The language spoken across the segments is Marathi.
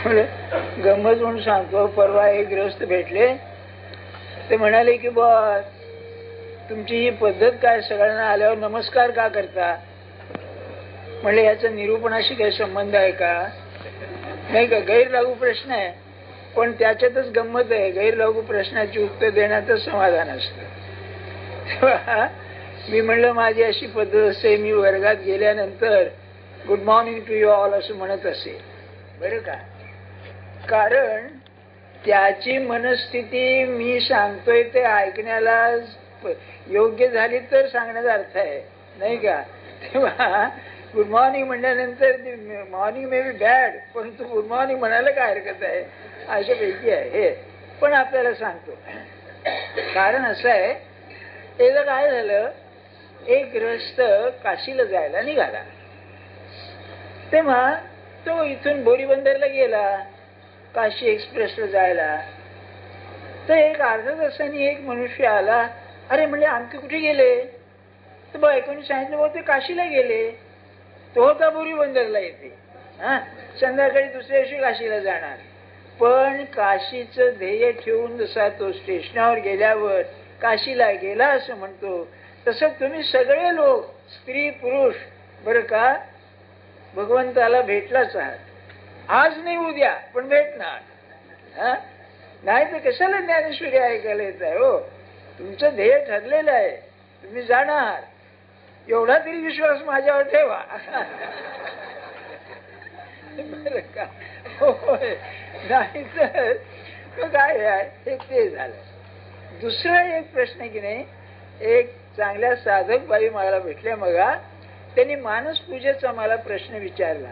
गंमत म्हणून सांगतो. परवा एक गृहस्थ भेटले. ते म्हणाले की बा तुमची ही पद्धत काय, सगळ्यांना आल्यावर नमस्कार का करता? म्हणले याचा निरूपणाशी काही संबंध आहे का? नाही का, गैरलागू प्रश्न आहे. पण त्याच्यातच गंमत आहे. गैरलागू प्रश्नाची उत्तर देण्यातच समाधान असतं. मी म्हणलं माझी अशी पद्धत असते, मी वर्गात गेल्यानंतर good morning to you all असं म्हणत असे. बरं का, कारण त्याची मनस्थिती मी सांगतोय ते ऐकण्याला योग्य झाली तर सांगण्याचा अर्थ आहे, नाही का. तेव्हा गुड मॉर्निंग म्हणल्यानंतर मॉर्निंग मे बी बॅड, पण तू गुड मॉर्निंग म्हणायला काय हरकत आहे, अशापैकी आहे हे. पण आपल्याला सांगतो कारण असं आहे. एकदा काय झालं, एक गृहस्थ काशीला जायला निघाला. तेव्हा तो इथून बोरीबंदरला गेला काशी एक्सप्रेसला जायला. तर एक अर्धा तासाने एक मनुष्य आला. अरे म्हणजे आणखी कुठे गेले? तर बायकोनी सांगितलं बघ ते काशीला गेले. तो होता बोरीबंदरला येते. संध्याकाळी दुसऱ्या दिवशी काशीला जाणार. पण काशीचं ध्येय ठेवून जसा तो स्टेशनावर गेल्यावर काशीला गेला असं म्हणतो, तसं तुम्ही सगळे लोक स्त्री पुरुष बरं का भगवंताला भेटलाच आहात. आज नाही उद्या पण भेटणार. नाही तर कशाला ज्ञानेश्वरी ऐकायला येत आहे हो. तुमचं ध्येय ठरलेलं आहे, तुम्ही जाणार. एवढा तरी विश्वास माझ्यावर ठेवा. बरं का, होय. नाही तर काय आहे ते झालं. दुसरा एक प्रश्न की नाही, एक चांगल्या साधक बाई मला भेटल्या. मग त्यांनी मानस पूजेचा मला प्रश्न विचारला.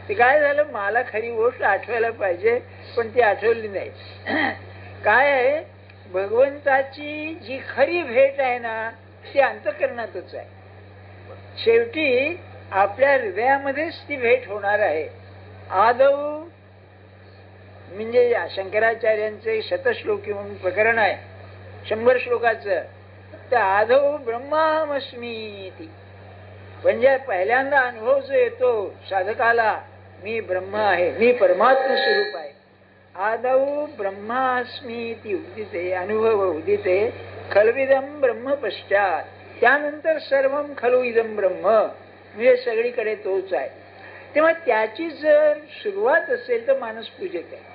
ते काय झालं, मला खरी गोष्ट आठवायला पाहिजे पण ती आठवली नाही. काय आहे, भगवंताची जी खरी भेट आहे ना ती अंतःकरणातच आहे. शेवटी आपल्या हृदयामध्येच ती भेट होणार आहे. आदौ म्हणजे शंकराचार्यांचे शतश्लोकी म्हणून प्रकरण आहे 100 श्लोकाचं. तर आदौ ब्रह्मास्मी, म्हणजे पहिल्यांदा अनुभव जो येतो साधकाला, मी ब्रह्म आहे, मी परमात्म स्वरूप आहे. आदौ ब्रह्मास्मी ती उदिते, अनुभव उदिते खलविदम ब्रह्म पश्चात, त्यानंतर सर्वम खलु इदम ब्रह्म, म्हणजे सगळीकडे तोच आहे. तेव्हा त्याची जर सुरुवात असेल तर मानस पूजेत आहे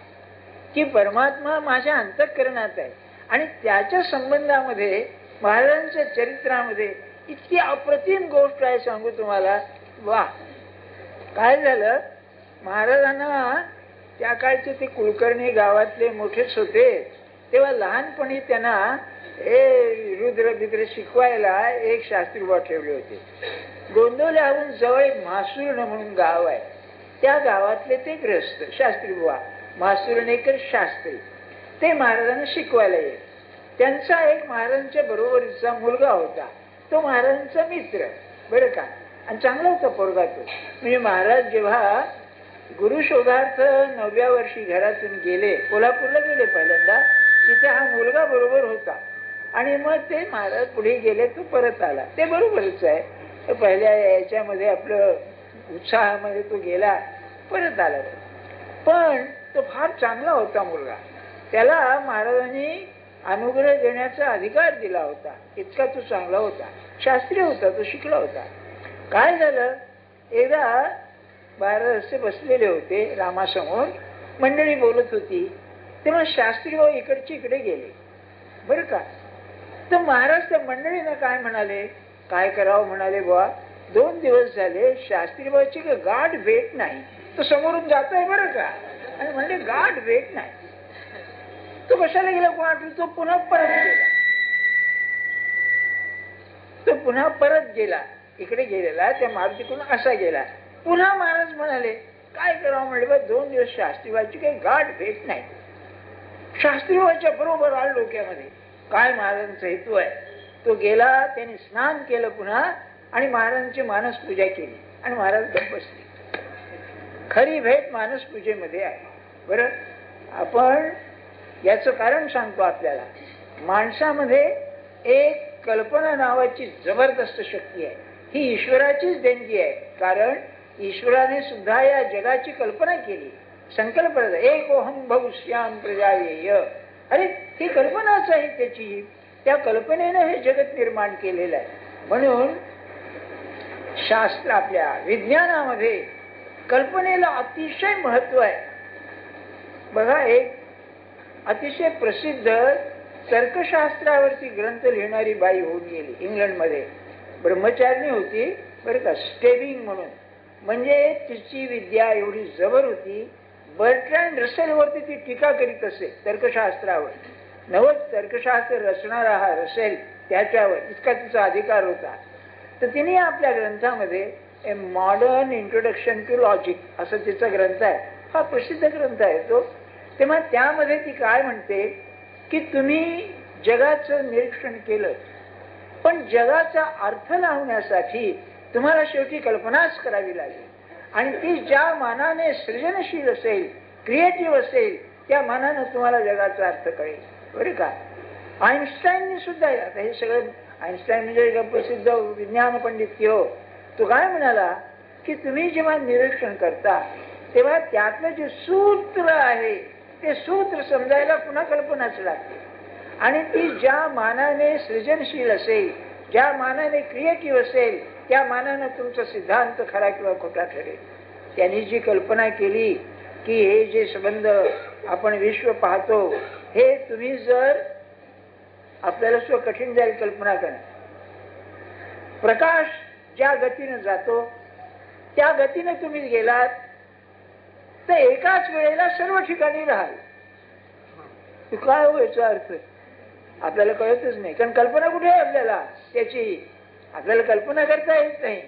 की परमात्मा माझ्या अंतःकरणात आहे. आणि त्याच्या संबंधामध्ये महाराजांच्या चरित्रामध्ये इतकी अप्रतिम गोष्ट आहे, सांगू तुम्हाला. वा, काय झालं, महाराजांना त्या काळचे ते कुलकर्णी गावातले मोठेच होते. तेव्हा लहानपणी त्यांना रुद्र बिद्र शिकवायला एक शास्त्रीबा ठेवले होते. गोंदवल्याहून जवळ एक म्हासुर्ण म्हणून गाव आहे. त्या गावातले ते ग्रस्त शास्त्रीबुवा म्हासुर्णेकर शास्त्री, ते महाराजांना शिकवायला येत. त्यांचा एक महाराजांच्या बरोबरीचा मुलगा होता, तो महाराजांचा मित्र. बरं का, आणि चांगला होता पोरगा तो. म्हणजे महाराज जेव्हा गुरुशोधार्थ 9व्या वर्षी घरातून गेले, कोल्हापूरला गेले पहिल्यांदा, तिथे हा मुलगा बरोबर होता. आणि मग ते महाराज पुढे गेले, तो परत आला. ते बरोबरच आहे. पहिल्या याच्यामध्ये आपलं उत्साहामध्ये तो गेला, परत आला. पण तो फार चांगला होता मुलगा. त्याला महाराजांनी अनुग्रह देण्याचा अधिकार दिला होता, इतका तो चांगला होता. शास्त्री होता, तो शिकला होता. काय झालं, एकदा महाराज असे बसलेले होते रामासमोर, मंडळी बोलत होती. तेव्हा शास्त्री इकडचे इकडे गेले. बरं का, तर महाराज त्या मंडळीनं काय म्हणाले, काय करावं म्हणाले, बुवा 2 दिवस झाले शास्त्रीबाची गाठ भेट नाही. तो समोरून जातोय बरं का, आणि म्हणजे गाठ भेट नाही. तो कशाला गेला कोण, तो पुन्हा परत गेला. तो पुन्हा परत गेला, इकडे गेलेला त्या मारुतीकडून असा गेला. पुन्हा महाराज म्हणाले काय करावं म्हणले, 2 दिवस शास्त्रीबाची काही गाठ भेट नाही. शास्त्रीबाच्या बरोबर आल डोक्यामध्ये काय महाराजांचा हेतू आहे. तो गेला, त्याने स्नान केलं पुन्हा, आणि महाराजांची मानस पूजा केली, आणि महाराज गप्प बसले. खरी भेट मानस पूजेमध्ये आहे. बरं, आपण याचं कारण सांगतो आपल्याला. माणसामध्ये एक कल्पना नावाची जबरदस्त शक्ती आहे. ही ईश्वराचीच देणगी आहे, कारण ईश्वराने सुद्धा या जगाची कल्पना केली. संकल्प एकोहम भविष्याम प्रजायेय. अरे ही कल्पनाच आहे त्याची. त्या कल्पनेनं हे जगत निर्माण केलेलं आहे. म्हणून शास्त्र आपल्या विज्ञानामध्ये कल्पनेला अतिशय महत्व आहे. बघा, एक अतिशय प्रसिद्ध तर्कशास्त्रावरती ग्रंथ लिहिणारी बाई होऊन गेली इंग्लंडमध्ये. ब्रह्मचारिणी होती बरं का, स्टेबिंग म्हणून. म्हणजे तिची विद्या एवढी जबर होती. बर्ट्रँड रसेल वरती ती टीका करीत असे तर्कशास्त्रावर. नवच तर्कशास्त्र रचणारा हा रसेल, त्याच्यावर इतका तिचा अधिकार होता. तर तिने आपल्या ग्रंथामध्ये A Modern Introduction to Logic असं तिचा ग्रंथ आहे. हा प्रसिद्ध ग्रंथ आहे तो. तेव्हा त्यामध्ये ती काय म्हणते की तुम्ही जगाचं निरीक्षण केलं, पण जगाचा अर्थ लावण्यासाठी तुम्हाला शेवटी कल्पनाच करावी लागेल. आणि ती ज्या मानाने सृजनशील असेल, क्रिएटिव्ह असेल, त्या मानानं तुम्हाला जगाचा अर्थ कळेल. बरं का. आईन्स्टाईनने सुद्धा, आता हे सगळं आईन्स्टाईन म्हणजे प्रसिद्ध विज्ञान पंडित की हो, तो काय म्हणाला की तुम्ही जेव्हा निरीक्षण करता तेव्हा त्यातलं जे सूत्र आहे ते सूत्र समजायला पुन्हा कल्पनाच लागते. आणि ती ज्या मानाने सृजनशील असेल, ज्या मानाने क्रिएटिव्ह असेल, त्या मानानं तुमचा सिद्धांत खरा किंवा खोटा ठरेल. त्यांनी जी कल्पना केली की हे जे संबंध आपण विश्व पाहतो, हे तुम्ही जर, आपल्याला सो कठीण जाईल कल्पना करणं. प्रकाश ज्या गतीनं जातो त्या गतीनं तुम्ही गेलात तर एकाच वेळेला सर्व ठिकाणी राहाल. काय हो याचा अर्थ आपल्याला कळतच नाही. कारण कल्पना कुठे आहे आपल्याला त्याची, आपल्याला कल्पना करता येत नाही.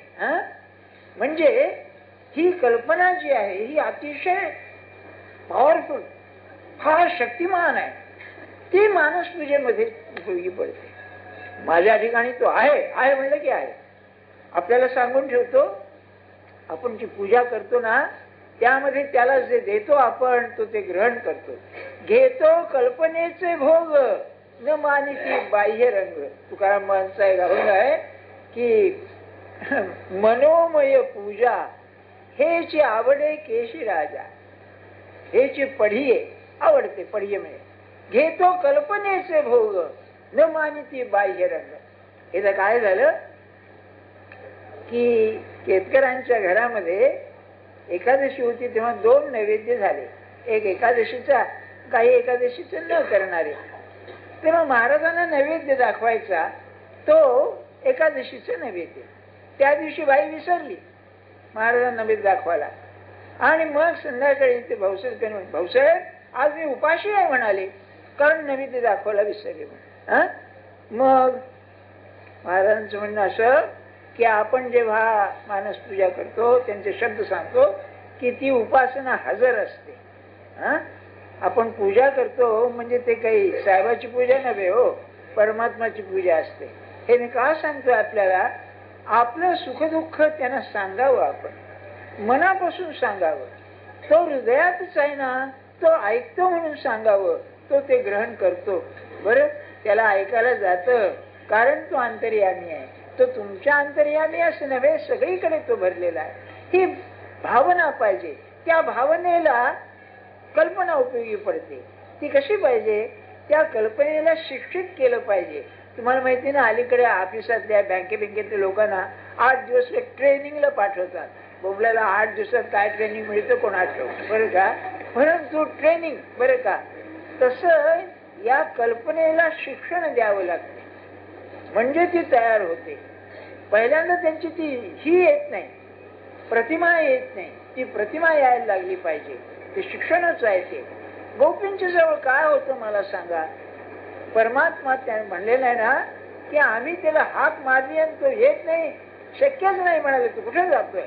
म्हणजे ही कल्पना जी आहे ही अतिशय पॉवरफुल, फार शक्तिमान आहे. ती मानस पूजेमध्ये उपयोगी पडते. माझ्या ठिकाणी तो आहे म्हणलं की आहे. आपल्याला सांगून ठेवतो, आपण जी पूजा करतो ना त्यामध्ये त्याला जे देतो आपण तो ते ग्रहण करतो. घेतो कल्पनेचे भोग न मानिती बाह्य रंग. तुकाराम महाराजांचा एक अभंग आहे की मनोमय पूजा हेची आवडे केशी राजा. हेची पढिये आवडते, पढिये म्हणजे घेतो कल्पनेचे भोग न मानिती बाह्य रंग. हे काय झालं की केतकरांच्या घरामध्ये एकादशी होती तेव्हा 2 नैवेद्य झाले. एक एकादशीचा, काही एकादशीचा न करणारे. तेव्हा महाराजांना नैवेद्य दाखवायचा तो एकादशीचा नैवेद्य. त्या दिवशी बाई विसरली महाराजांना नैवेद्य दाखवायला. आणि मग संध्याकाळी ते भाऊसाहेब, भाऊसाहेब आज मी उपाशी आहे म्हणाले, कारण नैवेद्य दाखवायला विसरले. मग महाराजांचं म्हणणं असं की आपण जेव्हा मानस पूजा करतो त्यांचे शब्द सांगतो की ती उपासना हजर असते. आपण पूजा करतो म्हणजे ते काही साहेबाची पूजा नव्हे हो, परमात्माची पूजा असते. हे मी का सांगतोय आपल्याला, आपलं सुखदुःख त्यांना सांगावं, आपण मनापासून सांगावं. तो हृदयातच आहे ना, तो ऐकतो म्हणून सांगावं, तो ते ग्रहण करतो. बरं, त्याला ऐकायला जातं कारण तो अंतर्यामी आहे. तो तुमच्या अंतर्यामी असं नव्हे, सगळीकडे तो भरलेला आहे. ही भावना पाहिजे. त्या भावनेला कल्पना उपयोगी पडते. ती कशी पाहिजे, त्या कल्पनेला शिक्षित केलं पाहिजे. तुम्हाला माहिती ना, अलीकडे ऑफिसातल्या बँकेतल्या लोकांना 8 दिवस ट्रेनिंगला पाठवतात. बोबल्याला 8 दिवसात काय ट्रेनिंग मिळतं कोणाच ठाऊक. बरं का, परंतु ट्रेनिंग बरं का, तसं या कल्पनेला शिक्षण द्यावं लागतं म्हणजे ती तयार होते. पहिल्यांदा त्यांची ती ही येत नाही, प्रतिमा येत नाही. ती प्रतिमा यायला लागली पाहिजे. ते शिक्षणच आहे. ते गोपींच्या जवळ काय होतं मला सांगा. परमात्मा त्याने म्हणलेलं आहे ना की आम्ही त्याला हाक मारली आणि तो येत नाही, शक्यच नाही म्हणाले. तू कुठे जातोय,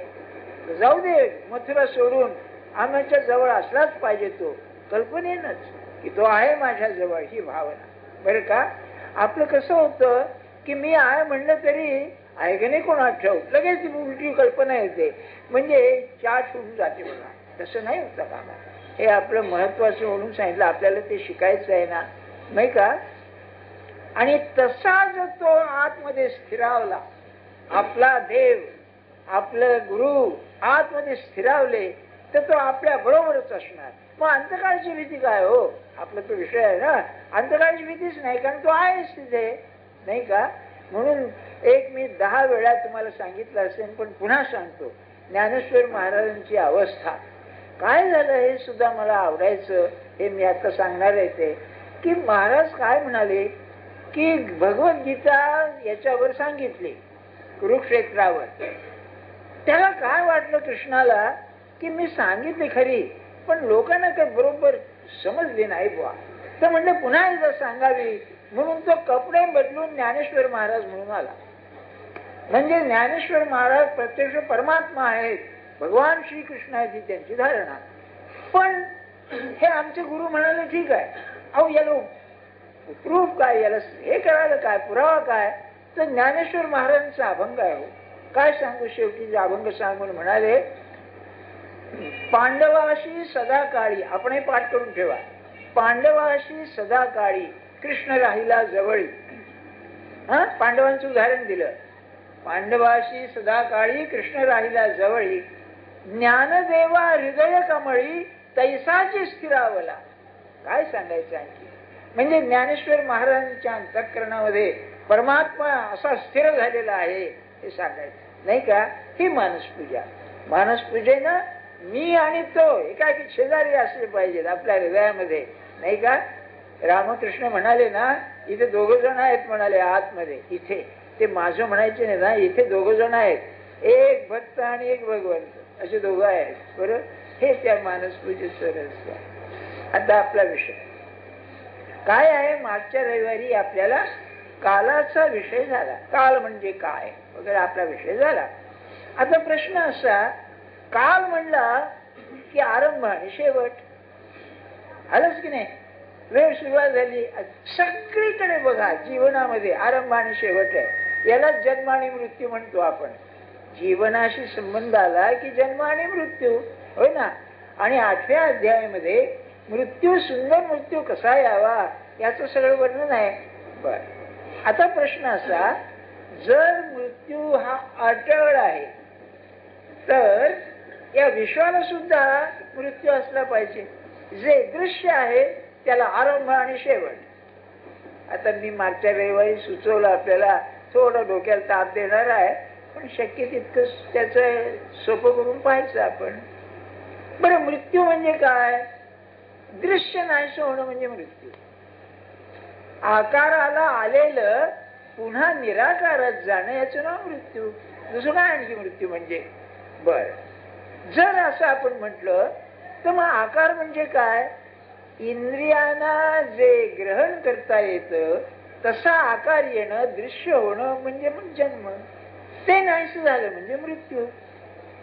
जाऊ दे, मथुरा सोडून आमच्या जवळ असलाच पाहिजे. तो कल्पनेनच की तो आहे माझ्या जवळ, ही भावना. बरं का, आपलं कसं होतं की मी आहे म्हणलं तरी ऐकणे कोणात ठेव, लगेच ती उलटी कल्पना येते, म्हणजे चाट होऊन जाते. बघा, तसं नाही होतं कामा. हे आपलं महत्वाचं म्हणून सांगितलं. आपल्याला ते शिकायचं आहे ना, नाही का. आणि तसा जर तो आतमध्ये स्थिरावला, आपला देव, आपलं गुरु आतमध्ये स्थिरावले तर तो आपल्या बरोबरच असणार. मग अंतकाळची भीती काय हो? आपला तो विषय आहे ना, अंतकाळची भीतीच नाही, कारण तो आहेच तिथे, नाही का? म्हणून एक मी 10 वेळा तुम्हाला सांगितलं असेल, पण पुन्हा सांगतो. ज्ञानेश्वर महाराजांची अवस्था काय झालं हे सुद्धा मला आवडायचं. हे मी आता सांगणार आहे ते, की महाराज काय म्हणाले की भगवद्गीता याच्यावर सांगितली कुरुक्षेत्रावर. त्याला काय वाटलं कृष्णाला की मी सांगितले खरी, पण लोकांना काही बरोबर समजले नाही बुवा. तर म्हणलं पुन्हा एकदा सांगावी, म्हणून तो कपडे बदलून ज्ञानेश्वर महाराज म्हणून आला. म्हणजे ज्ञानेश्वर महाराज प्रत्यक्ष परमात्मा आहेत, भगवान श्रीकृष्णाची त्यांची धारणा. पण हे आमचे गुरु म्हणाले ठीक आहे, अहो याला प्रूफ काय, याला हे करायला काय, पुरावा काय? तर ज्ञानेश्वर महाराजांचा अभंग आहे हो. काय सांगू, शेवटी अभंग सांगून म्हणाले, पांडवाशी सदा काळी, आपण हे पाठ करून ठेवा, पांडवाशी सदा काळी कृष्ण राहिला जवळी. पांडवांचं उदाहरण दिलं, पांडवाशी सदा काळी कृष्ण राहिला जवळी, ज्ञानदेवा हृदय कमळी तैसाची स्थिरावला. काय सांगायचं आणखी? म्हणजे ज्ञानेश्वर महाराजांच्या अंतःकरणामध्ये परमात्मा असा स्थिर झालेला आहे हे सांगायचं, नाही का? ही मानसपूजा. मानसपूजेनं मी आणि तो एकाकी शेजारी असले पाहिजेत आपल्या हृदयामध्ये, नाही का? रामकृष्ण म्हणाले ना, इथे 2 जण आहेत म्हणाले आतमध्ये, इथे ते माझं म्हणायचे नाही ना, इथे 2 जण आहेत, एक भक्त आणि एक भगवंत, असे 2 आहेत. बरोबर, हे त्या मानसपूजेचं रहस्य. आता आपला विषय काय आहे? मागच्या रविवारी आपल्याला कालाचा विषय झाला, काल म्हणजे काय वगैरे आपला विषय झाला. आता प्रश्न असा, काल म्हणला की आरंभ आणि शेवट, आलंच की नाही? वेळ सुरुवात झाली, सगळीकडे बघा जीवनामध्ये आरंभ आणि शेवट आहे. याला जन्म आणि मृत्यू म्हणतो आपण. जीवनाशी संबंध आला की जन्म आणि मृत्यू, होय ना? आणि 8व्या अध्यायामध्ये मृत्यू, सुंदर मृत्यू कसा यावा याचं सगळं वर्णन आहे. बर, आता प्रश्न असा, जर मृत्यू हा अटळ आहे तर या विश्वाला सुद्धा मृत्यू असला पाहिजे. जे दृश्य आहे त्याला आरंभ आणि शेवट. आता मी मागच्या रविवारी सुचवलं आपल्याला, थोडं डोक्याला ताप देणार आहे, पण शक्य तितकं त्याचं सोपं करून पाहायचं आपण. बरं, मृत्यू म्हणजे काय? दृश्य नाहीसं होणं म्हणजे मृत्यू. आकाराला आलेलं पुन्हा निराकारात जाणं याचं नाव मृत्यू. दुसरं काय आणखी मृत्यू म्हणजे? बर, जर असं आपण म्हटलं तर मग आकार म्हणजे काय? इंद्रियांना जे ग्रहण करता येतं तसा आकार येणं, दृश्य होणं म्हणजे मग जन्म. ते नाहीसं झालं म्हणजे मृत्यू.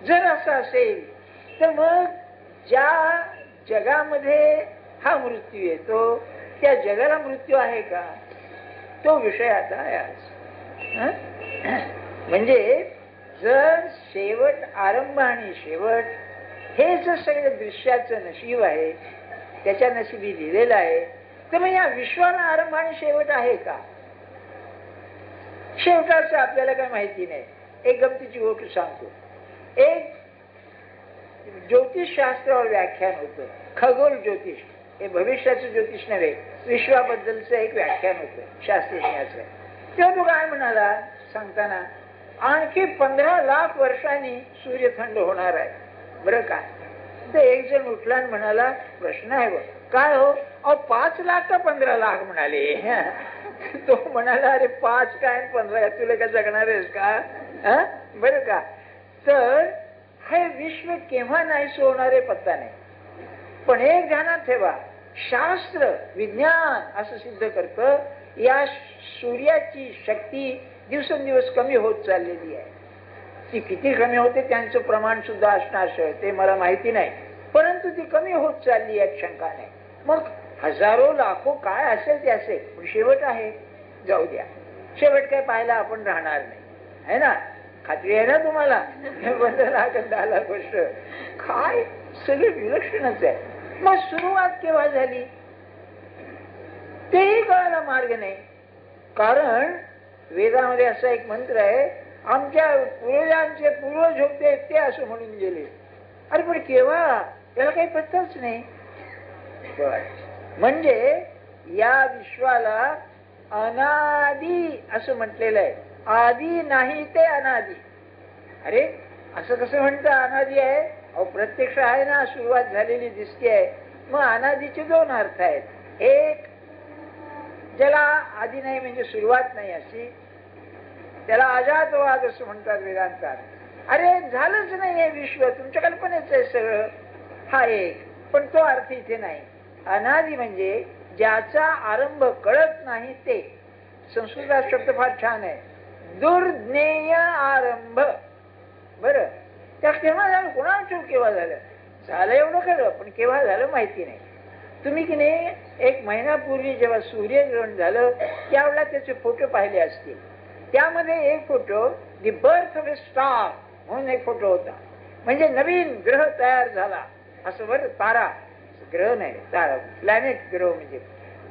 जर असं असेल तर मग ज्या जगामध्ये हा मृत्यू येतो त्या जगाला मृत्यू आहे का? तो विषय आता आहे आज. म्हणजे जर शेवट, आरंभ आणि शेवट हे जर सगळं दृश्याचं नशीब आहे, त्याच्या नशिबी लिहिलेलं आहे, तर मग या विश्वाला आरंभ आणि शेवट आहे का? शेवटाचं आपल्याला काही माहिती नाही. एक गमतीची गोष्ट सांगतो. एक ज्योतिष शास्त्रावर व्याख्यान होतं, खगोल ज्योतिष. हे भविष्याचं ज्योतिष नव्हे, विश्वाबद्दलचं एक व्याख्यान होतं शास्त्रज्ञाचं. तेव्हा तो काय म्हणाला सांगताना, आणखी 15 लाख वर्षांनी सूर्य थंड होणार आहे. बरं काय? तर एक जण उठला आणि म्हणाला, प्रश्न आहे बघ, काय हो? अहो 5 लाख का 15 लाख म्हणाले? तो म्हणाला, अरे 5 काय 15, तुला काय जगणार आहेस का? बरं का? तर हे विश्व केव्हा नाही होणारे पत्ता नाही. पण एक ध्यानात ठेवा, शास्त्र विज्ञान असं सिद्ध करतं, या सूर्याची शक्ती दिवसेंदिवस कमी होत चाललेली आहे. ती किती कमी होते त्यांचं प्रमाण सुद्धा असणार ते मला माहिती नाही, परंतु ती कमी होत चालली आहे, शंका नाही. मग हजारो लाखो काय असेल ते असेल, पण शेवट आहे, जाऊ द्या. शेवट काय पाहायला आपण राहणार नाही, है ना? खात्री आहे ना तुम्हाला? 15 लाख 10 लाख वर्ष काय सगळं विलक्षणच आहे. मग सुरुवात केव्हा झाली तेही कळायला मार्ग नाही. कारण वेदामध्ये असा एक मंत्र आहे, आमच्या पूर्वजांचे पूर्वज होते ते असं म्हणून गेले. अरे पण केव्हा, त्याला काही पत्ताच नाही. म्हणजे या विश्वाला अनादी असं म्हटलेलं आहे. आदी नाही ते अनादी. अरे असं कसं म्हणतं अनादी आहे? अहो प्रत्यक्ष आहे ना, सुरुवात झालेली दिसते आहे. मग अनादीचे दोन अर्थ आहेत. एक, ज्याला आधी नाही म्हणजे सुरुवात नाही अशी, त्याला अजातवाद असं म्हणतात वेदांतात. अरे झालंच नाही हे विश्व, तुमच्या कल्पनेच आहे सगळं, हा एक. पण तो अर्थ इथे नाही. अनादी म्हणजे ज्याचा आरंभ कळत नाही ते. संस्कृतात शब्द फार छान आहे, दुर्ज्ञेय आरंभ. बर, त्या केव्हा झालं कोणाचं, केव्हा झालं, झालं एवढं खरं, पण केव्हा झालं माहिती नाही. तुम्ही की नाही 1 महिन्यापूर्वी जेव्हा सूर्यग्रहण झालं त्यावेळेला त्याचे फोटो पाहिले असतील. त्यामध्ये एक photo the birth of A star म्हणून एक फोटो होता. म्हणजे नवीन ग्रह तयार झाला असं. बरं, तारा, ग्रह नाही, तारा, प्लॅनेट, ग्रह म्हणजे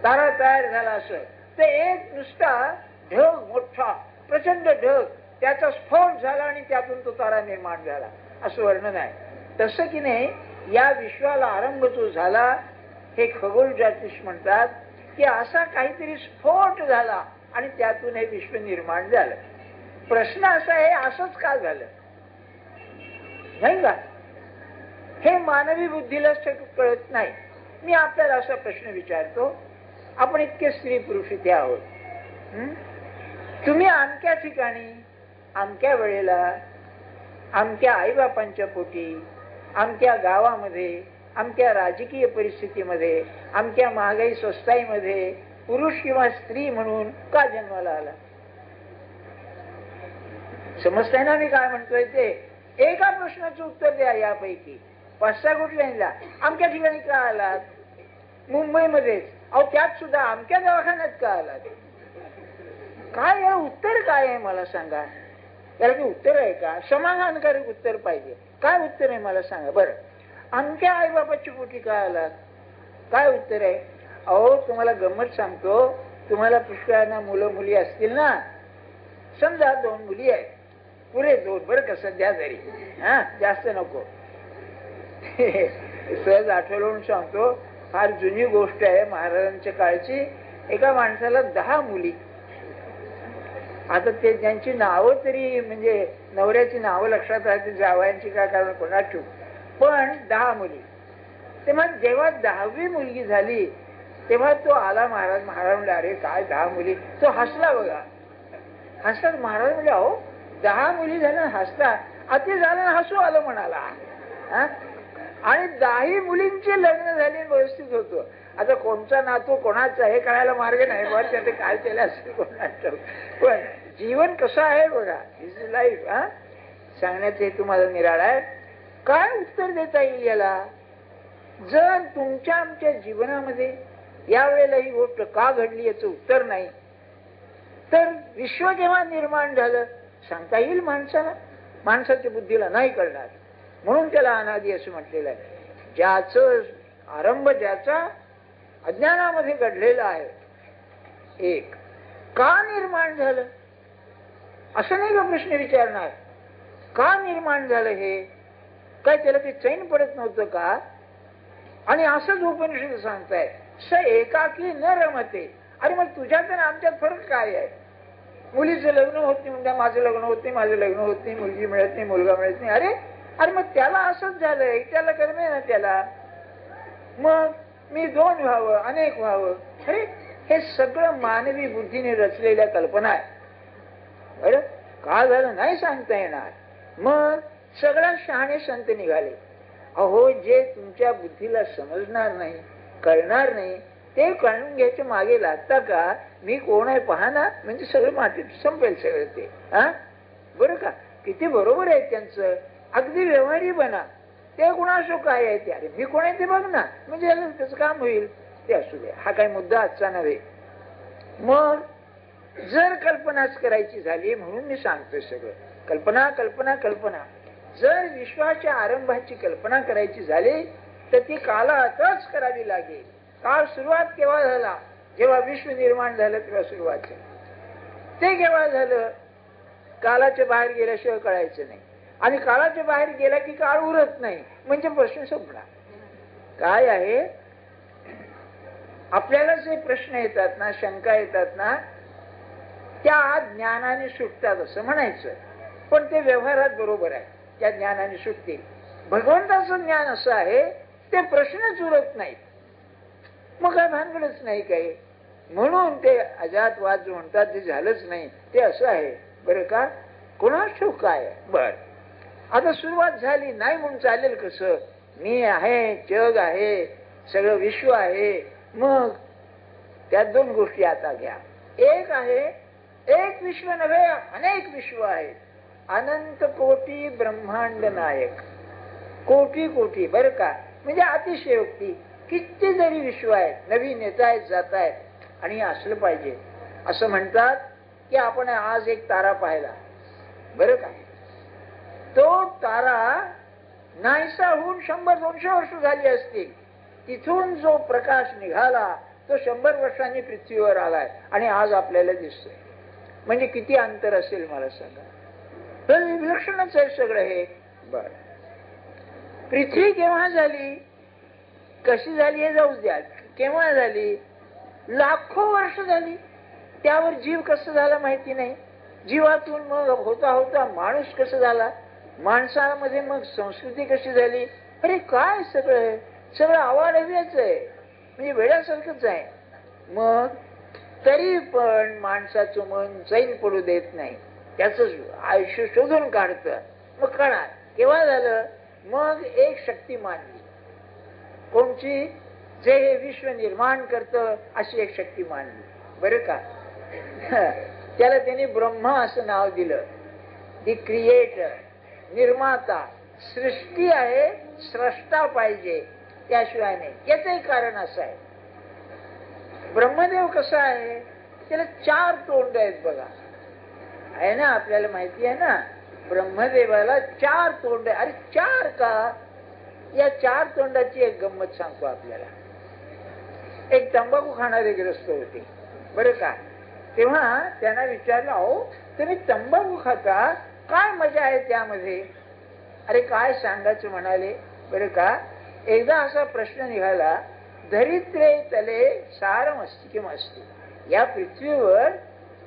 तारा तयार झाला असं. ते एक नुसता ढग, मोठा प्रचंड ढग, त्याचा स्फोट झाला आणि त्यातून तो तारा निर्माण झाला असं वर्णन आहे. तसं की नाही या विश्वाला आरंभ जो झाला हे खगोल ज्योतिष म्हणतात की असा काहीतरी स्फोट झाला आणि त्यातून हे विश्व निर्माण झालं. प्रश्न असा आहे, असंच का झालं नाही का? हे मानवी बुद्धीला कळत नाही. मी आपल्याला असा प्रश्न विचारतो, आपण इतके स्त्री पुरुष इथे आहोत, तुम्ही अमक्या ठिकाणी, अमक्या वेळेला, अमक्या आईबापांच्या पोटी, अमक्या गावामध्ये, अमक्या राजकीय परिस्थितीमध्ये, अमक्या महागाई स्वस्ताईमध्ये पुरुष किंवा स्त्री म्हणून का जन्माला आला? समजताय ना मी काय म्हणतोय ते? एका प्रश्नाचं उत्तर द्या. यापैकी 5-6 गोष्टींना अमक्या ठिकाणी का आलात? मुंबईमध्येच, अहो त्यात सुद्धा अमक्या दवाखान्यात का आलात? काय याला उत्तर काय आहे मला सांगा. याला काही उत्तर आहे का? समाधानकारक उत्तर पाहिजे. काय उत्तर आहे मला सांगा बरं. अमक्या आईबापाची पोटी का आलात? काय उत्तर आहे? अहो तुम्हाला गंमत सांगतो, तुम्हाला पुष्कळांना मुलं मुली असतील ना, समजा 2 मुली आहेत, पुरे 2 बरं का सध्या तरी, हा जास्त नको. सहज आठवलं सांगतो, फार जुनी गोष्ट आहे महाराजांच्या काळची. एका माणसाला 10 मुली. आता ते त्यांची नावं तरी म्हणजे नवऱ्याची नावं लक्षात राहतील, जावयांची काय कारण कोणा ठेवू, पण 10 मुली. तेव्हा जेव्हा 10वी मुलगी झाली तेव्हा तो आला महाराज म्हणले अरे काय 10 मुली. तो हसला बघा, हसला. महाराज म्हणजे अहो 10 मुली झाल्या हसला, अति झालं हसू आलं म्हणाला. आणि 10 मुलींची लग्न झाली व्यवस्थित होतो. आता कोणचा नातू कोणाचा हे कळायला मार्ग नाही, बरं त्याने काय केलं असेल कोणाचं. पण जीवन कसं आहे बघा, इज लाईफ. सांगण्याचा हेतू माझा निराळा आहे. काय उत्तर देता येईल याला? जर तुमच्या आमच्या जीवनामध्ये यावेळेला ही गोष्ट का घडली याचं उत्तर नाही, तर विश्व केव्हा निर्माण झालं सांगता येईल माणसाला? माणसाच्या बुद्धीला नाही कळणार. म्हणून त्याला अनादी असं म्हटलेलं आहे. ज्याचं आरंभ ज्याचा अज्ञानामध्ये घडलेला आहे. एक, का निर्माण झालं असं नाही का प्रश्न विचारणार? का निर्माण झालं हे? काय त्याला ते चैन पडत नव्हतं का? आणि असंच उपनिषद सांगताय, स एकाकी न रमते. अरे मग तुझ्यात आणि आमच्यात फरक काय आहे? मुलीचं लग्न होत नाही म्हणता माझं लग्न होत नाही, माझं लग्न होत नाही, मुलगी मिळत नाही, मुलगा मिळत नाही. अरे अरे मग त्याला असंच झालंय, त्याला कर्मे ना त्याला, मग मी 2 व्हावं, अनेक व्हावं. अरे हे सगळं मानवी बुद्धीने रचलेल्या कल्पना आहे. बरं का झालं नाही सांगता येणार. मग सगळ्या शहाणे संत निघाले. अहो जे तुमच्या बुद्धीला समजणार नाही, कळणार नाही, ते कळून घ्यायचे मागे लागता का? मी कोण आहे पहा ना, म्हणजे सगळं मातीत संपेल सगळं ते. बरं का, किती बरोबर आहे त्यांचं. अगदी व्यवहारी बना. ते कुणाशो काय आहे ते, अरे मी कोण आहे ते बघ ना, म्हणजे त्याचं काम होईल. ते असू दे, हा काही मुद्दा आजचा नव्हे. मग जर कल्पनाच करायची झाली, म्हणून मी सांगतोय सगळं कल्पना कल्पना कल्पना. जर विश्वाच्या आरंभाची कल्पना करायची झाली तर ती कालातच करावी लागेल. काळ सुरुवात केव्हा झाला? जेव्हा विश्व निर्माण झालं तेव्हा सुरुवात झाली. ते केव्हा झालं? कालाच्या बाहेर गेल्याशिवाय कळायचं नाही. आणि काळाच्या बाहेर गेला की काळ उरत नाही, म्हणजे प्रश्न संपला. काय आहे, आपल्याला जे प्रश्न येतात ना, शंका येतात ना, त्या ज्ञानाने सुटतात असं म्हणायचं. पण ते व्यवहारात बरोबर आहे, त्या ज्ञानाने सुटतील. भगवंताचं ज्ञान असं आहे, ते प्रश्नच उरत नाहीत, मग काय भानगडच नाही काही. म्हणून ते अजातवाद जो म्हणतात ते झालंच नाही, ते असं आहे बरं का. कोणाच ठाऊक काय. बर, आता सुरुवात झाली नाही म्हणून चालेल कसं. मी आहे, जग आहे, सगळं विश्व आहे. मग त्यात दोन गोष्टी आता घ्या. एक आहे, एक विश्व नव्हे, अनेक विश्व आहेत. अनंत कोटी ब्रह्मांड नायक, कोटी कोटी बरं का, म्हणजे अतिशयोक्ती. किती जरी विश्व आहेत, नवीन येत आहेत जात आहेत. आणि असलं पाहिजे. असं म्हणतात की आपण आज एक तारा पाहिला बरं का, तो तारा नाहीसा होऊन 100-200 वर्ष झाली असतील. तिथून जो प्रकाश निघाला तो 100 वर्षांनी पृथ्वीवर आलाय आणि आज आपल्याला दिसतोय. म्हणजे किती अंतर असेल मला सांगा. तर विलक्षणच आहे सगळं हे. बर, पृथ्वी केव्हा झाली, कशी झाली हे जाऊच द्या. केव्हा झाली, लाखो वर्ष झाली. त्यावर जीव कसं झाला माहिती नाही. जीवातून मग होता होता माणूस कसं झाला, माणसामध्ये मग संस्कृती कशी झाली. अरे काय सगळं, सगळं आवाढव्यच आहे, म्हणजे वेड्यासारखंच आहे. मग तरी पण माणसाचं मन चैन पडू देत नाही, त्याच आयुष्य शोधून काढत. मग कळणार केव्हा झालं, मग एक शक्ती मानली. कोणची, जे हे विश्व निर्माण करतं अशी एक शक्ती मानली बरं का. त्याला त्यांनी ब्रह्मा असं नाव दिलं. दी क्रिएटर, निर्माता. सृष्टी आहे, स्रष्टा पाहिजे, त्याशिवाय नाही. याचंही कारण असं आहे, ब्रह्मदेव कसा आहे, त्याला 4 तोंड आहेत बघा. आहे ना, आपल्याला माहिती आहे ना, ब्रह्मदेवाला 4 तोंड आहे. अरे 4 का, या 4 तोंडाची एक गंमत सांगतो आपल्याला. एक तंबाखू खाणारे ग्रस्त होते बरं का. तेव्हा त्यांना विचारलं, अहो तुम्ही तंबाखू खाता, काय मजा आहे त्यामध्ये. अरे काय सांगायचं म्हणाले बरं का. एकदा असा प्रश्न निघाला, धरित्रे तले सारमस्ति किमस्ति, या पृथ्वीवर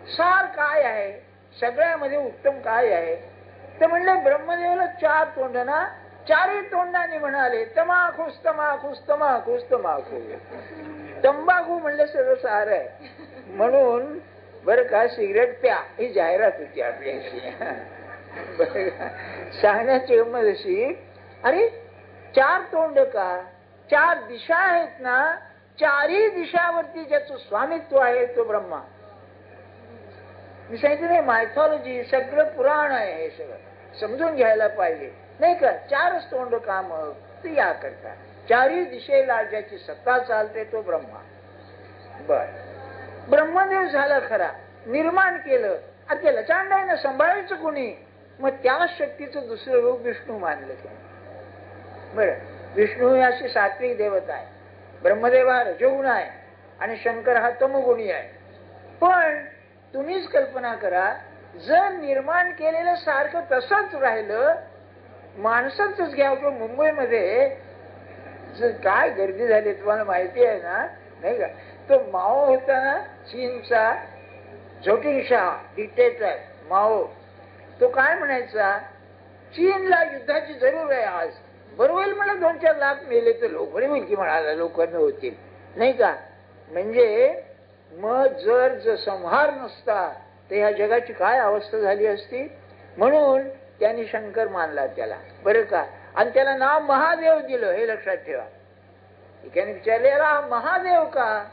सार काय आहे, सगळ्यामध्ये उत्तम काय आहे. तर म्हणले ब्रह्मदेवाला 4 तोंड ना, 4ही तोंडाने म्हणाले तमाखूस तमाखूस तमाखूस तमाखू. तंबाखू म्हणले सगळं सार आहे म्हणून बरं का. सिगरेट प्या ही जाहिरात होती आपल्याशी. सांगण्याची गंमत अशी, अरे 4 तोंड का, 4 दिशा आहेत ना, 4ही दिशावरती ज्याचं स्वामित्व आहे तो ब्रह्मा. मी सांगितलं नाही, मायथॉलॉजी सगळं पुराण आहे, हे सगळं समजून घ्यायला पाहिजे नाही का. 4च तोंड का, मग ते या करता 4ही दिशेला ज्याची सत्ता चालते तो ब्रह्मा. बर, ब्रह्मदेव झाला खरा, निर्माण केलं. आता त्याला चांडायनं सांभाळायचं कोणी, मग त्या शक्तीचं दुसरं रूप विष्णू मानलं त्याने. बर, विष्णू ही अशी सात्विक देवता आहे, ब्रह्मदेव हा रजोगुण आहे आणि शंकर हा तमोगुणी आहे. पण तुम्हीच कल्पना करा, जर निर्माण केलेलं सारखं तसंच राहिलं, माणसांचंच घ्या किंवा मुंबईमध्ये काय गर्दी झाली तुम्हाला माहिती आहे ना, नाही का. तो माओ होता ना, चीनचा झोटिंगशाह डिक्टेटर माओ, तो काय म्हणायचा, चीनला युद्धाची जरूर आहे आज. बरोबर मला 2-4 लाख मेले तर लोक बरे होईल की म्हणाला, लोक कमी होतील नाही का. म्हणजे मग जर संहार नसता तर ह्या जगाची काय अवस्था झाली असती. म्हणून त्यांनी शंकर मानला त्याला बरं का. आणि त्याला नाव महादेव दिलं, हे लक्षात ठेवा. एकाने विचारले महादेव का,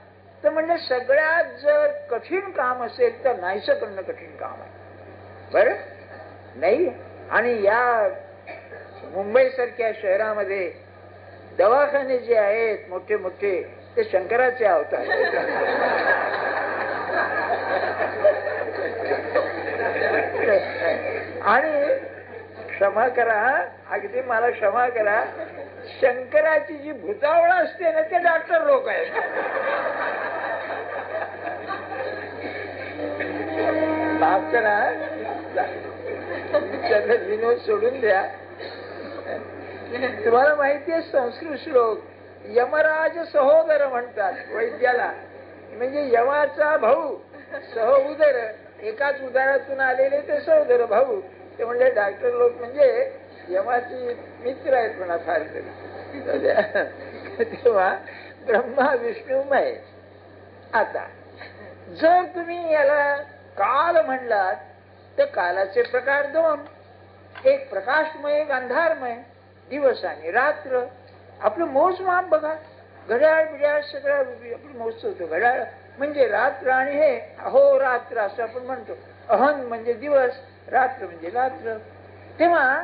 तर म्हणजे सगळ्यात जर कठीण काम असेल तर नाहीसं करणं कठीण काम आहे बरं नाही. आणि या मुंबई सारख्या शहरामध्ये दवाखाने जे आहेत मोठे मोठे, ते शंकराचे अवतार. आणि क्षमा करा, अगदी मला क्षमा करा, शंकराची जी भुतावळ असते ना, ते डॉक्टर लोक आहेत. विनोद सोडून द्या. तुम्हाला माहिती आहे संस्कृत श्लोक यमराज सहोदर म्हणतात वैद्याला, म्हणजे यमाचा भाऊ सह उदर, एकाच उदारातून आलेले ते सहोदर भाऊ. ते म्हणजे डॉक्टर लोक म्हणजे यमाची मित्र आहेत म्हणा फार तरी. तेव्हा ब्रह्मा विष्णुमय. आता जर तुम्ही याला काल म्हणलात तर कालाचे प्रकार दोन, एक प्रकाशमय एक अंधारमय, दिवस आणि रात्र. आपलं मोजमाप बघा, घड्याळ बिड्याळ सगळं आपलं मोजतो होतो. घड्याळ म्हणजे रात्र आणि हे अहोरात्र असं आपण म्हणतो. अहन म्हणजे दिवस, रात्र म्हणजे रात्र. तेव्हा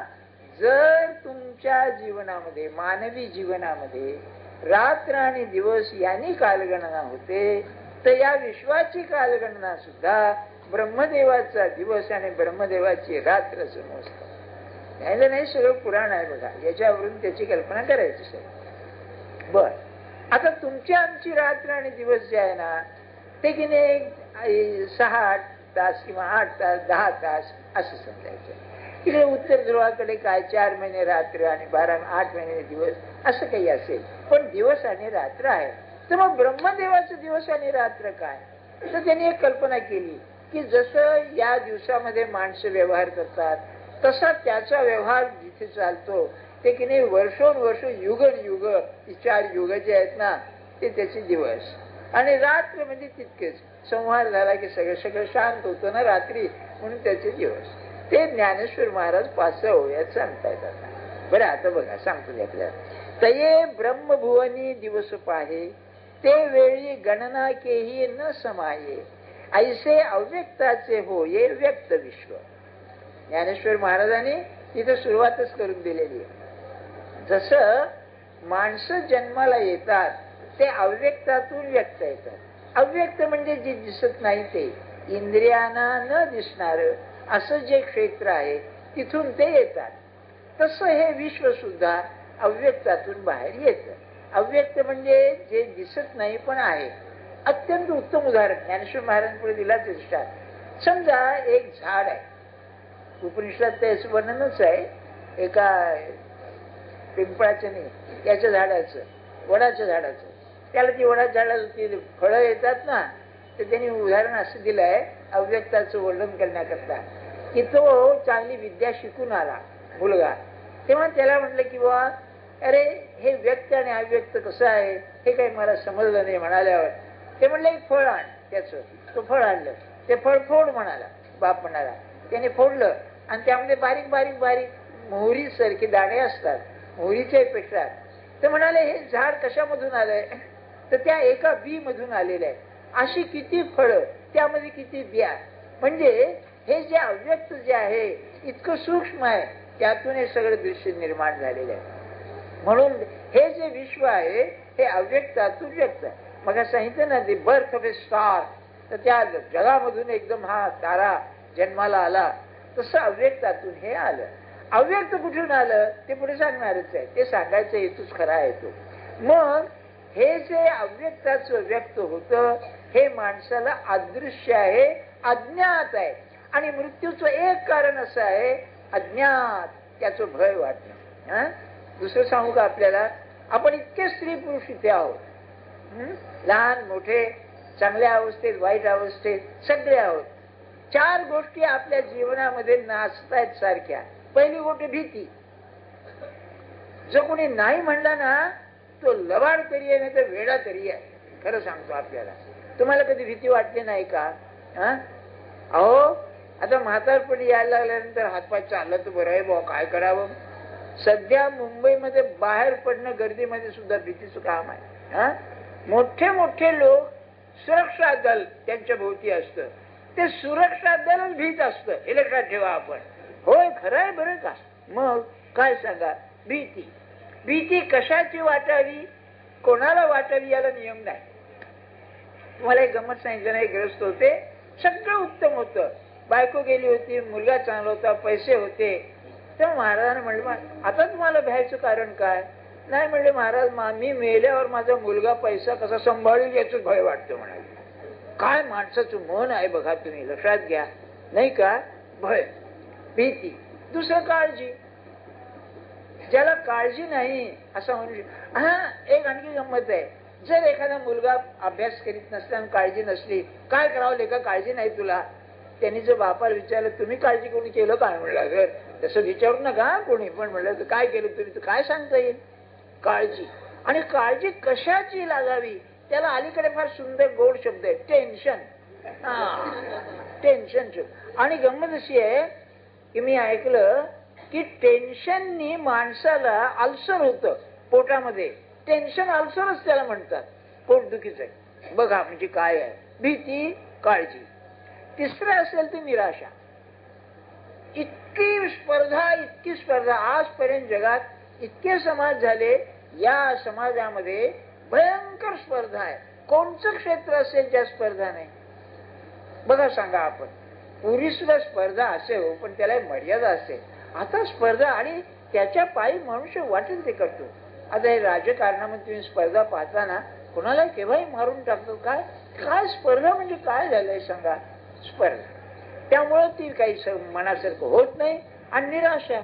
जर तुमच्या जीवनामध्ये, मानवी जीवनामध्ये रात्र आणि दिवस यांनी कालगणना होते, तर या विश्वाची कालगणना सुद्धा ब्रह्मदेवाचा दिवस आणि ब्रह्मदेवाची रात्र समजतात. यायला नाही, सगळं पुराण आहे बघा, याच्यावरून त्याची कल्पना करायची सर. बर, आता तुमची आमची रात्र आणि दिवस जे आहे ना ते की नाही 6 तास किंवा 8 तास 10 तास असं समजायचं. इकडे उत्तर ध्रुवाकडे काय 4 महिने रात्र आणि 8 महिने दिवस असं काही असेल, पण दिवस आणि रात्र आहे. तर मग ब्रह्मदेवाचं दिवस आणि रात्र काय? तर त्यांनी एक कल्पना केली की जसं या दिवसामध्ये माणसं व्यवहार करतात तसा त्याचा व्यवहार जिथे चालतो ते की नाही वर्षोनवर्ष युग 4 युग जे आहेत ना ते त्याचे दिवस, आणि रात्र म्हणजे तितकेच. संहार झाला की सगळं शांत होतं ना रात्री, म्हणून त्याचे दिवस. ते ज्ञानेश्वर महाराज 5 यात सांगतायत. आता बरं, आता बघा सांगतो आपल्याला. तये ब्रह्मभुवनी दिवस पाहे, ते वेळी गणना केही न समाये, ऐसे अव्यक्ताचे होये व्यक्त विश्व. ज्ञानेश्वर महाराजांनी तिथे सुरुवातच करून दिलेली आहे. जसं माणसं जन्माला येतात ते अव्यक्तातून व्यक्त येतात. अव्यक्त म्हणजे जे दिसत नाही ते, इंद्रियांना न दिसणार असं जे क्षेत्र आहे तिथून ते येतात. तसं हे विश्व सुद्धा अव्यक्तातून बाहेर येतं. अव्यक्त म्हणजे जे दिसत नाही पण आहे. अत्यंत उत्तम उदाहरण ज्ञानेश्वर महाराजांपुढे दिलाच दृष्टांत. समजा एक झाड आहे, उपनिषदात त्याचं वर्णनच आहे, एका पिंपळाचं नाही याच्या झाडाचं, वडाच्या झाडाचं. त्याला ती वडाच्या झाडाला ती फळं येतात ना, तर त्यांनी उदाहरण असं दिलं आहे अव्यक्ताचं वर्णन करण्याकरता की तो चांगली विद्या शिकून आला मुलगा, तेव्हा त्याला म्हटलं की बाबा अरे हे व्यक्त आणि अव्यक्त कसं आहे हे काही मला समजलं नाही. म्हणाल्यावर ते म्हणलं एक फळ आण त्याचं. तो फळ आणलं, ते फळ फोड म्हणाला बाप म्हणाला. त्याने फोडलं आणि त्यामध्ये बारीक बारीक बारीक मोहरी सारखी दाणे असतात, मोहरीच्या पेक्षा. तर म्हणाले हे झाड कशामधून आलंय? तर त्या एका बी मधून आलेलं आहे. अशी किती फळं, त्यामध्ये किती बिया. म्हणजे हे जे अव्यक्त जे आहे इतकं सूक्ष्म आहे, त्यातून हे सगळं दृश्य निर्माण झालेलं आहे. म्हणून हे जे विश्व आहे हे अव्यक्तातून व्यक्त आहे. मग सांगितलं ना दी बर्थ ऑफ ए स्टार, तर त्या जगामधून एकदम हा तारा जन्माला आला, तसं अव्यक्तातून हे आलं. अव्यक्त कुठून आलं ते पुढे सांगणारच आहे, ते सांगायचा हेतूच खरा आहे तो. मग हे जे अव्यक्ताचं व्यक्त होतं हे माणसाला अदृश्य आहे, अज्ञात आहे. आणि मृत्यूचं एक कारण असं आहे अज्ञात, त्याचं भय वाटणं. दुसरं सांगू का आपल्याला? आपण इतके स्त्री पुरुष इथे आहोत, लहान मोठे, चांगल्या अवस्थेत वाईट अवस्थेत सगळे आहोत. 4 गोष्टी आपल्या जीवनामध्ये नाचतायत सारख्या. पहिली गोष्ट भीती. जो कोणी नाही म्हणला ना तो लवाड तरी आहे नाही तर वेडा तरी आहे. खरं सांगतो आपल्याला. तुम्हाला कधी भीती वाटली नाही का? अहो आता म्हातारपणी यायला लागल्यानंतर हातपाय चाललं तर बरं आहे बुवा, काय करावं. सध्या मुंबईमध्ये बाहेर पडणं गर्दीमध्ये सुद्धा भीतीचं काम आहे. मोठे मोठे लोक सुरक्षा दल त्यांच्या भोवती असतं, ते सुरक्षा दलच भीत असतं, हे लक्षात ठेवा आपण. होय खरं आहे बरं का. मग काय सांगा, भीती. भीती कशाची वाटावी, कोणाला वाटावी याला नियम नाही. तुम्हाला एक गंमत सांगितलं नाही, ग्रस्त होते, सगळं उत्तम होतं, बायको गेली होती, मुलगा चांगला होता, पैसे होते. तेव्हा महाराजांना म्हणलं आता तुम्हाला भ्यायचं कारण काय? नाही म्हणले महाराज मी मेल्यावर माझा मुलगा पैसा कसा सांभाळेल याच भय वाटतं म्हणाले. काय माणसाचं मन आहे बघा, तुम्ही लक्षात घ्या नाही का, भय. भीती. दुसरं काळजी. ज्याला काळजी नाही असा मनुष्य. हा एक आणखी गंमत आहे. जर एखादा मुलगा अभ्यास करीत नसताना काळजी नसली, काय करावं लेका, काळजी नाही तुला. त्यांनी जर बापाला विचारलं तुम्ही काळजी कोणी केलं काय, म्हणलं घर तसं विचारू नका कोणी, पण म्हणलं तर काय केलं तुम्ही, तर काय सांगता येईल. काळजी. आणि काळजी कशाची लागावी त्याला अलीकडे फार सुंदर गोड शब्द आहे, टेन्शन. टेन्शन. आणि गंमत अशी आहे की मी ऐकलं की टेन्शननी माणसाला अल्सर होतं पोटामध्ये. टेन्शन अल्सरच त्याला म्हणतात, पोटदुखीच आहे. बघा म्हणजे काय आहे, भीती, काळजी. तिसरं असेल ती निराशा. इतकी स्पर्धा आजपर्यंत जगात इतके समाज झाले, या समाजामध्ये भयंकर स्पर्धा आहे. कोणचं क्षेत्र असेल ज्या स्पर्धा नाही. बघा सांगा आपण, पूर्वी सुद्धा स्पर्धा असे हो, पण त्याला मर्यादा असेल. आता स्पर्धा आणि त्याच्या पायी मनुष्य वाटेल ते करतो. आता हे राजकारणामध्ये तुम्ही स्पर्धा पाहताना कोणाला केव्हाही मारून टाकतो. काय काय स्पर्धा म्हणजे काय झालंय सांगा. स्पर्धा. त्यामुळे ती काही मनासारखं होत नाही. आणि निराशा.